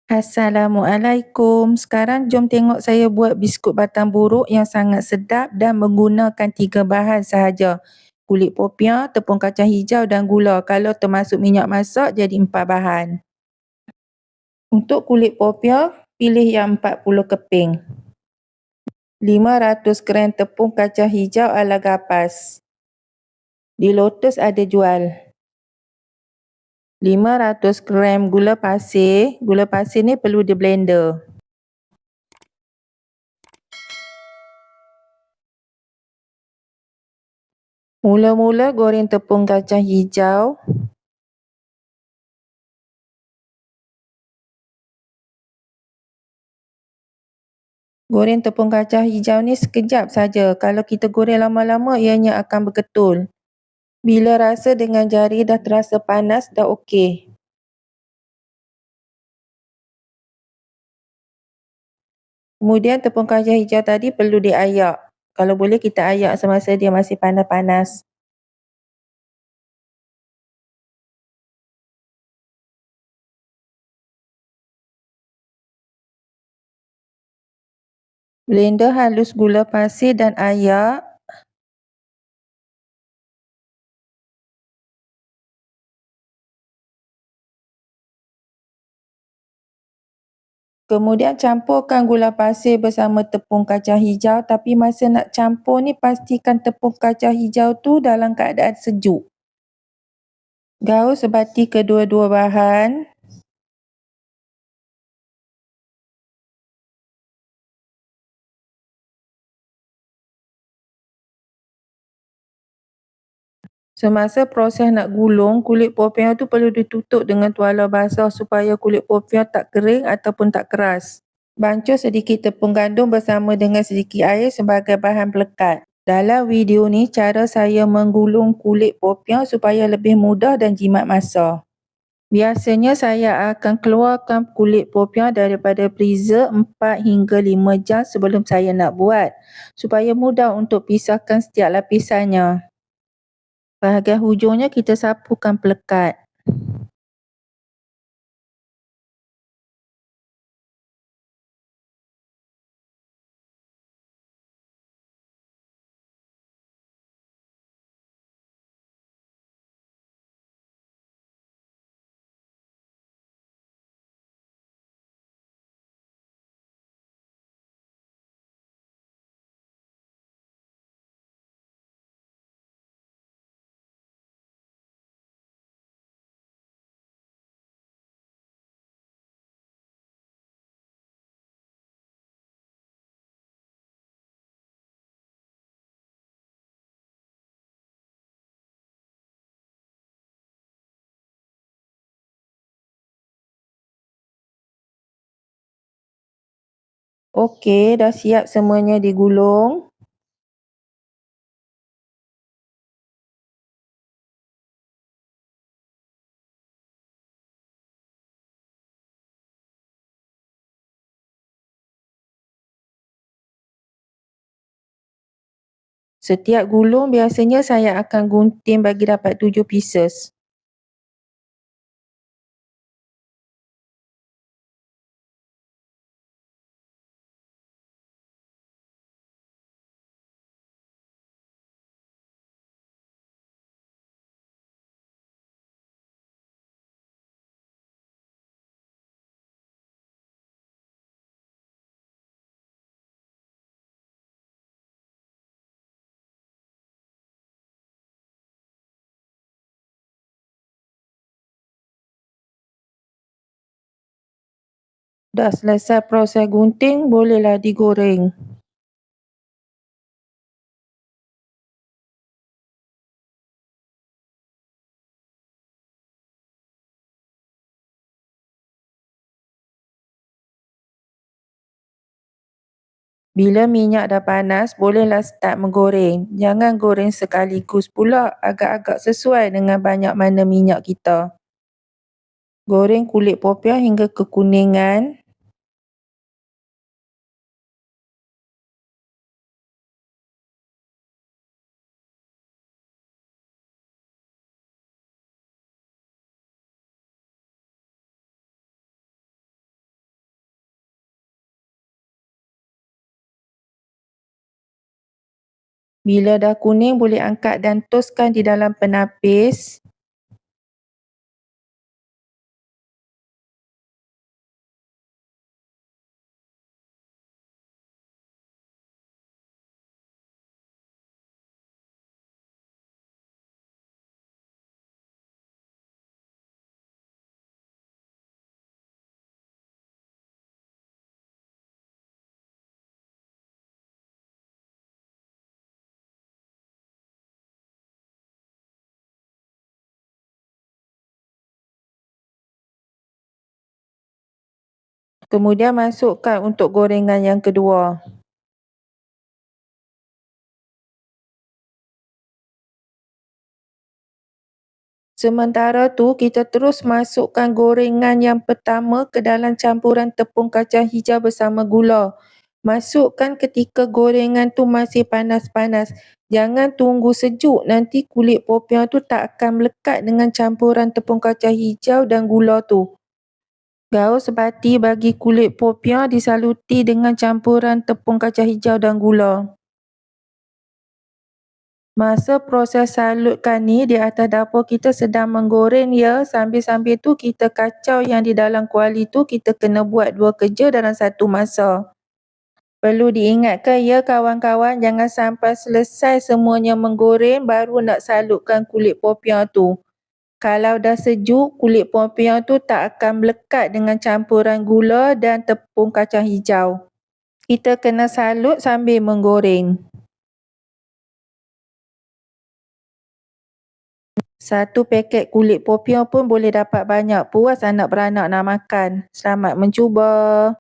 Assalamualaikum. Sekarang jom tengok saya buat biskut batang buruk yang sangat sedap dan menggunakan 3 bahan sahaja. Kulit popiah, tepung kacang hijau dan gula. Kalau termasuk minyak masak jadi 4 bahan. Untuk kulit popiah, pilih yang 40 keping. 500 gram tepung kacang hijau ala gapas. Di Lotus ada jual. 500 gram gula pasir. Gula pasir ni perlu di blender. Mula-mula goreng tepung kacang hijau. Goreng tepung kacang hijau ni sekejap saja. Kalau kita goreng lama-lama ianya akan berketul. Bila rasa dengan jari dah terasa panas, dah okey. Kemudian tepung kacang hijau tadi perlu diayak. Kalau boleh kita ayak semasa dia masih panas-panas. Blender halus gula pasir dan ayak. Kemudian campurkan gula pasir bersama tepung kacang hijau, tapi masa nak campur ni pastikan tepung kacang hijau tu dalam keadaan sejuk. Gaul sebati kedua-dua bahan. Semasa proses nak gulung, kulit popiah tu perlu ditutup dengan tuala basah supaya kulit popiah tak kering ataupun tak keras. Bancuh sedikit tepung gandum bersama dengan sedikit air sebagai bahan pelekat. Dalam video ni, cara saya menggulung kulit popiah supaya lebih mudah dan jimat masa. Biasanya saya akan keluarkan kulit popiah daripada freezer 4 hingga 5 jam sebelum saya nak buat, supaya mudah untuk pisahkan setiap lapisannya. Bahagian hujungnya kita sapukan pelekat. Okey, dah siap semuanya digulung. Setiap gulung biasanya saya akan gunting bagi dapat 7 pieces. Dah selesai proses gunting, bolehlah digoreng. Bila minyak dah panas, bolehlah start menggoreng. Jangan goreng sekaligus pula, agak-agak sesuai dengan banyak mana minyak kita. Goreng kulit popiah hingga kekuningan. Bila dah kuning, boleh angkat dan toskan di dalam penapis. Kemudian masukkan untuk gorengan yang kedua. Sementara tu, kita terus masukkan gorengan yang pertama ke dalam campuran tepung kacang hijau bersama gula. Masukkan ketika gorengan tu masih panas-panas. Jangan tunggu sejuk, nanti kulit popiah tu tak akan melekat dengan campuran tepung kacang hijau dan gula tu. Gaus sebati bagi kulit popiah disaluti dengan campuran tepung kacang hijau dan gula. Masa proses salutkan ni, di atas dapur kita sedang menggoreng ya. Sambil-sambil tu kita kacau yang di dalam kuali tu, kita kena buat 2 kerja dalam satu masa. Perlu diingatkan ya kawan-kawan, jangan sampai selesai semuanya menggoreng baru nak salutkan kulit popiah tu. Kalau dah sejuk, kulit popiah tu tak akan melekat dengan campuran gula dan tepung kacang hijau. Kita kena salut sambil menggoreng. Satu paket kulit popiah pun boleh dapat banyak. Puas anak beranak nak makan. Selamat mencuba.